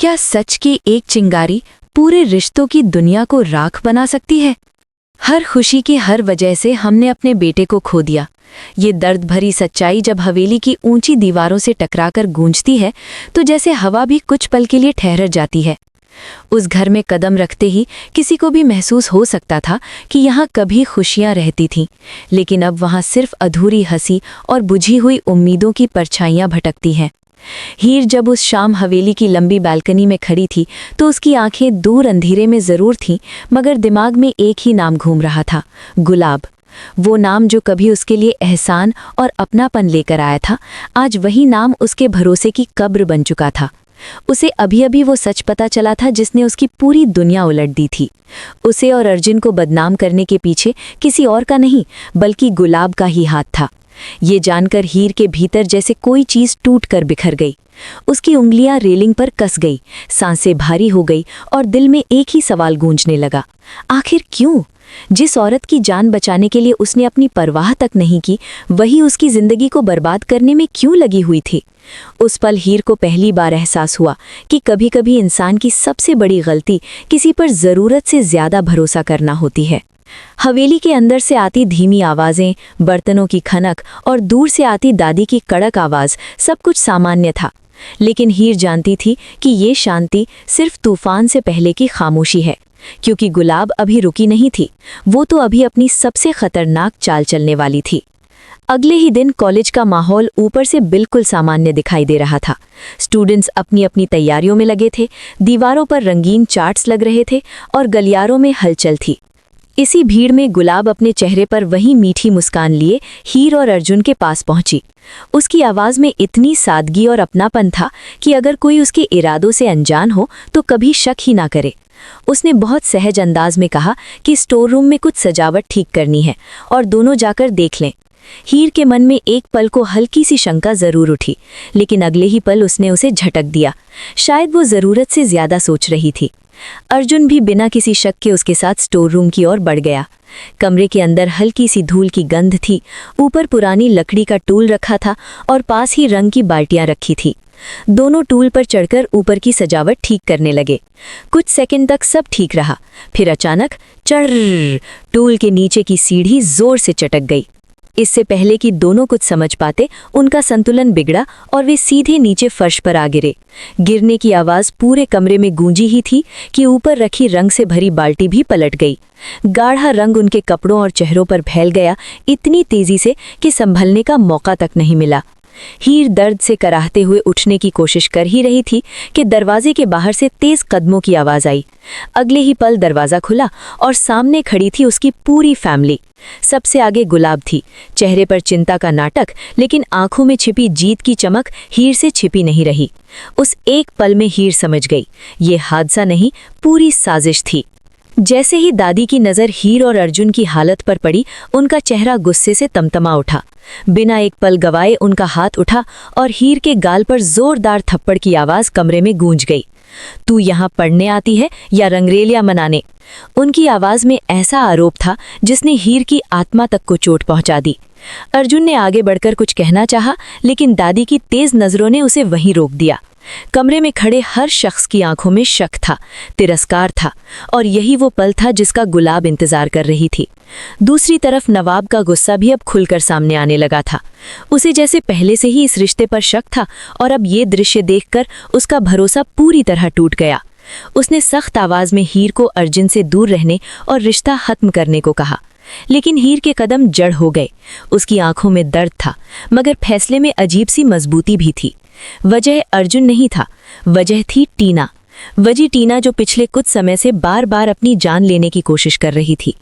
क्या सच की एक चिंगारी पूरे रिश्तों की दुनिया को राख बना सकती है? हर खुशी की हर वजह से हमने अपने बेटे को खो दिया। ये दर्द भरी सच्चाई जब हवेली की ऊंची दीवारों से टकराकर गूंजती है तो जैसे हवा भी कुछ पल के लिए ठहर जाती है। उस घर में कदम रखते ही किसी को भी महसूस हो सकता था कि यहाँ कभी खुशियाँ रहती थीं, लेकिन अब वहाँ सिर्फ अधूरी हंसी और बुझी हुई उम्मीदों की परछाइयाँ भटकती हैं। हीर जब उस शाम हवेली की लंबी बालकनी में खड़ी थी तो उसकी आंखें दूर अंधेरे में जरूर थीं, मगर दिमाग में एक ही नाम घूम रहा था, गुलाब। वो नाम जो कभी उसके लिए एहसान और अपनापन लेकर आया था, आज वही नाम उसके भरोसे की कब्र बन चुका था। उसे अभी अभी वो सच पता चला था जिसने उसकी पूरी दुनिया उलट दी थी। उसे और अर्जुन को बदनाम करने के पीछे किसी और का नहीं बल्कि गुलाब का ही हाथ था। ये जानकर हीर के भीतर जैसे कोई चीज टूट कर बिखर गई। उसकी उंगलियां रेलिंग पर कस गई, सांसें भारी हो गई और दिल में एक ही सवाल गूंजने लगा, आखिर क्यों? जिस औरत की जान बचाने के लिए उसने अपनी परवाह तक नहीं की, वही उसकी जिंदगी को बर्बाद करने में क्यों लगी हुई थी? उस पल हीर को पहली बार एहसास हुआ कि कभी-कभी इंसान की सबसे बड़ी गलती किसी पर जरूरत से ज्यादा भरोसा करना होती है। हवेली के अंदर से आती धीमी आवाजें, बर्तनों की खनक और दूर से आती दादी की कड़क आवाज, सब कुछ सामान्य था। लेकिन हीर जानती थी कि ये शांति सिर्फ तूफान से पहले की खामोशी है, क्योंकि गुलाब अभी रुकी नहीं थी। वो तो अभी अपनी सबसे खतरनाक चाल चलने वाली थी। अगले ही दिन कॉलेज का माहौल ऊपर से बिल्कुल सामान्य दिखाई दे रहा था। स्टूडेंट्स अपनी अपनी तैयारियों में लगे थे, दीवारों पर रंगीन चार्ट्स लग रहे थे और गलियारों में हलचल थी। इसी भीड़ में गुलाब अपने चेहरे पर वही मीठी मुस्कान लिए हीर और अर्जुन के पास पहुंची। उसकी आवाज में इतनी सादगी और अपनापन था कि अगर कोई उसके इरादों से अनजान हो तो कभी शक ही ना करे। उसने बहुत सहज अंदाज में कहा कि स्टोर रूम में कुछ सजावट ठीक करनी है और दोनों जाकर देख लें। हीर के मन में एक पल को हल्की सी शंका जरूर उठी, लेकिन अगले ही पल उसने उसे झटक दिया। शायद वो जरूरत से ज्यादा सोच रही थी। अर्जुन भी बिना किसी शक के उसके साथ स्टोर रूम की ओर बढ़ गया। कमरे के अंदर हल्की सी धूल की गंध थी, ऊपर पुरानी लकड़ी का टूल रखा था और पास ही रंग की बाल्टियां रखी थी। दोनों टूल पर चढ़कर ऊपर की सजावट ठीक करने लगे। कुछ सेकंड तक सब ठीक रहा, फिर अचानक चढ़, टूल के नीचे की सीढ़ी जोर से चटक गई। इससे पहले कि दोनों कुछ समझ पाते, उनका संतुलन बिगड़ा और वे सीधे नीचे फर्श पर आ गिरे। गिरने की आवाज पूरे कमरे में गूंजी ही थी कि ऊपर रखी रंग से भरी बाल्टी भी पलट गई। गाढ़ा रंग उनके कपड़ों और चेहरों पर फैल गया, इतनी तेजी से कि संभलने का मौका तक नहीं मिला। हीर दर्द से कराहते हुए उठने की कोशिश कर ही रही थी कि दरवाजे के बाहर से तेज कदमों की आवाज आई। अगले ही पल दरवाजा खुला और सामने खड़ी थी उसकी पूरी फैमिली। सबसे आगे गुलाब थी, चेहरे पर चिंता का नाटक, लेकिन आंखों में छिपी जीत की चमक हीर से छिपी नहीं रही। उस एक पल में हीर समझ गई, ये हादसा नहीं, पूरी साजिश थी। जैसे ही दादी की नज़र हीर और अर्जुन की हालत पर पड़ी, उनका चेहरा गुस्से से तमतमा उठा। बिना एक पल गवाए उनका हाथ उठा और हीर के गाल पर जोरदार थप्पड़ की आवाज कमरे में गूंज गई। तू यहाँ पढ़ने आती है या रंगरेलियां मनाने? उनकी आवाज में ऐसा आरोप था जिसने हीर की आत्मा तक को चोट पहुंचा दी। अर्जुन ने आगे बढ़कर कुछ कहना चाहा, लेकिन दादी की तेज नजरों ने उसे वहीं रोक दिया। कमरे में खड़े हर शख्स की आंखों में शक था, तिरस्कार था, और यही वो पल था जिसका गुलाब इंतजार कर रही थी। दूसरी तरफ नवाब का गुस्सा भी अब खुलकर सामने आने लगा था। उसे जैसे पहले से ही इस रिश्ते पर शक था और अब ये दृश्य देखकर उसका भरोसा पूरी तरह टूट गया। उसने सख्त आवाज में हीर को अर्जुन से दूर रहने और रिश्ता खत्म करने को कहा, लेकिन हीर के कदम जड़ हो गए। उसकी आंखों में दर्द था, मगर फैसले में अजीब सी मजबूती भी थी। वजह अर्जुन नहीं था, वजह थी टीना। वही टीना जो पिछले कुछ समय से बार बार अपनी जान लेने की कोशिश कर रही थी।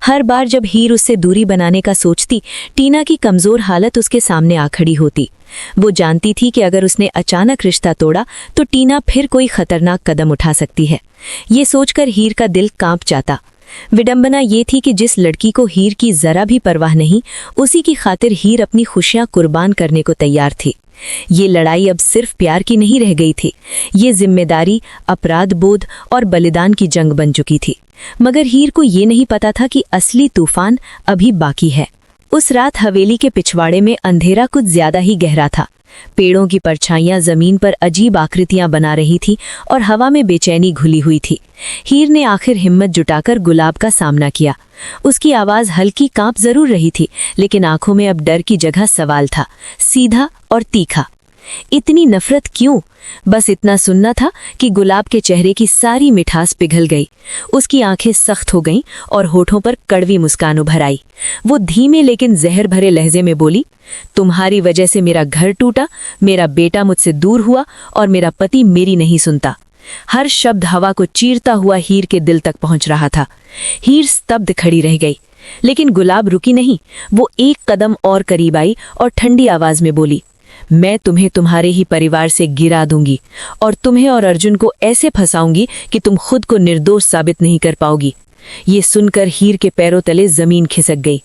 हर बार जब हीर उससे दूरी बनाने का सोचती, टीना की कमजोर हालत उसके सामने आ खड़ी होती। वो जानती थी कि अगर उसने अचानक रिश्ता तोड़ा तो टीना फिर कोई खतरनाक कदम उठा सकती है। ये सोचकर हीर का दिल कांप जाता। विडंबना ये थी कि जिस लड़की को हीर की जरा भी परवाह नहीं, उसी की खातिर हीर अपनी खुशियां कुर्बान करने को तैयार थी। ये लड़ाई अब सिर्फ प्यार की नहीं रह गई थी, ये जिम्मेदारी, अपराध बोध और बलिदान की जंग बन चुकी थी। मगर हीर को ये नहीं पता था कि असली तूफान अभी बाकी है। उस रात हवेली के पिछवाड़े में अंधेरा कुछ ज्यादा ही गहरा था। पेड़ों की परछाइयां जमीन पर अजीब आकृतियां बना रही थी और हवा में बेचैनी घुली हुई थी। हीर ने आखिर हिम्मत जुटाकर गुलाब का सामना किया। उसकी आवाज हल्की कांप जरूर रही थी, लेकिन आंखों में अब डर की जगह सवाल था, सीधा और तीखा। इतनी नफरत क्यों? बस इतना सुनना था कि गुलाब के चेहरे की सारी मिठास पिघल गई। उसकी आंखें सख्त हो गईं और होठों पर कड़वी मुस्कान उभर आई। वो धीमे लेकिन जहर भरे लहजे में बोली, तुम्हारी वजह से मेरा घर टूटा, मेरा बेटा मुझसे दूर हुआ और मेरा पति मेरी नहीं सुनता। हर शब्द हवा को चीरता हुआ हीर के दिल तक पहुंच रहा था। हीर स्तब्ध खड़ी रह गई, लेकिन गुलाब रुकी नहीं। वो एक कदम और करीब आई और ठंडी आवाज में बोली, मैं तुम्हें तुम्हारे ही परिवार से गिरा दूंगी और तुम्हें और अर्जुन को ऐसे फंसाऊंगी कि तुम खुद को निर्दोष साबित नहीं कर पाओगी। ये सुनकर हीर के पैरों तले जमीन खिसक गई,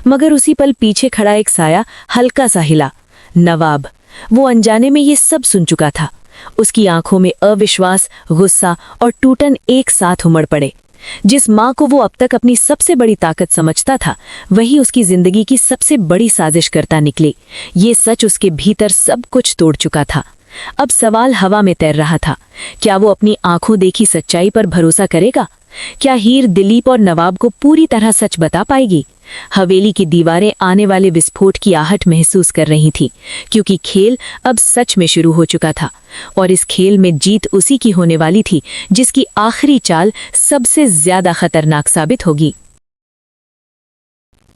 मगर उसी पल पीछे खड़ा एक साया हल्का सा हिला। नवाब। वो अनजाने में ये सब सुन चुका था। उसकी आंखों में अविश्वास, गुस्सा और टूटन एक साथ उमड़ पड़े। जिस माँ को वो अब तक अपनी सबसे बड़ी ताकत समझता था, वही उसकी जिंदगी की सबसे बड़ी साजिश करता निकली। ये सच उसके भीतर सब कुछ तोड़ चुका था। अब सवाल हवा में तैर रहा था, क्या वो अपनी आंखों देखी सच्चाई पर भरोसा करेगा? क्या हीर दिलीप और नवाब को पूरी तरह सच बता पाएगी? हवेली की दीवारें आने वाले विस्फोट की आहट महसूस कर रही थीं, क्योंकि खेल अब सच में शुरू हो चुका था और इस खेल में जीत उसी की होने वाली थी जिसकी आखिरी चाल सबसे ज्यादा खतरनाक साबित होगी।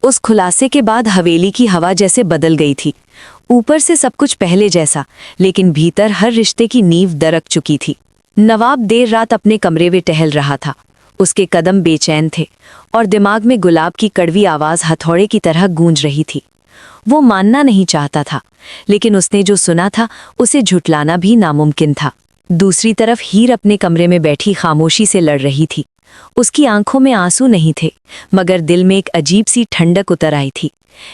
उस खुलासे के बाद हवेली की हवा जैसे बदल गई थी। ऊपर से सब कुछ पहले जैसा, लेकिन भीतर हर रिश्ते की नींव दरक चुकी थी। नवाब देर रात अपने कमरे में टहल रहा था। उसके कदम बेचैन थे और दिमाग में गुलाब की कड़वी आवाज हथौड़े की तरह गूंज रही थी। वो मानना नहीं चाहता था, लेकिन उसने जो सुना था उसे झुटलाना भी नामुमकिन था। दूसरी तरफ हीर अपने कमरे में बैठी खामोशी से लड़ रही थी। उसकी आंखों में आंसू नहीं थे, मगर दिल में एक अजीब सी ठंडक उतर आई थी,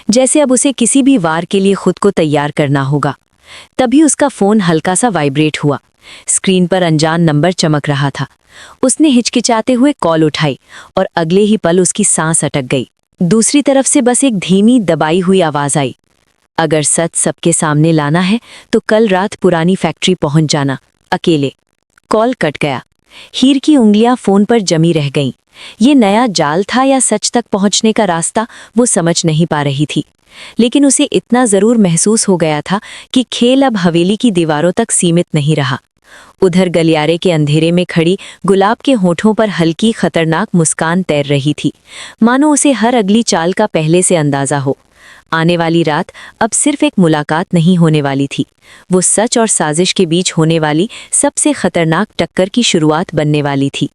जैसे अब उसे किसी भी वार के लिए खुद को तैयार करना होगा। तभी उसका फोन हल्का सा वाइब्रेट हुआ। स्क्रीन पर अनजान नंबर चमक रहा था। उसने हिचकिचाते हुए कॉल उठाई और अगले ही पल उसकी सांस अटक गई। दूसरी तरफ से बस एक धीमी दबाई हुई आवाज आई, अगर सच सबके सामने लाना है तो कल रात पुरानी फैक्ट्री पहुंच जाना, अकेले। कॉल कट गया। हीर की उंगलियां फोन पर जमी रह गईं। ये नया जाल था या सच तक पहुंचने का रास्ता, वो समझ नहीं पा रही थी। लेकिन उसे इतना जरूर महसूस हो गया था कि खेल अब हवेली की दीवारों तक सीमित नहीं रहा। उधर गलियारे के अंधेरे में खड़ी गुलाब के होठों पर हल्की खतरनाक मुस्कान तैर रही थी, मानो उसे हर अगली चाल का पहले से अंदाजा हो। आने वाली रात अब सिर्फ एक मुलाकात नहीं होने वाली थी, वो सच और साजिश के बीच होने वाली सबसे खतरनाक टक्कर की शुरुआत बनने वाली थी।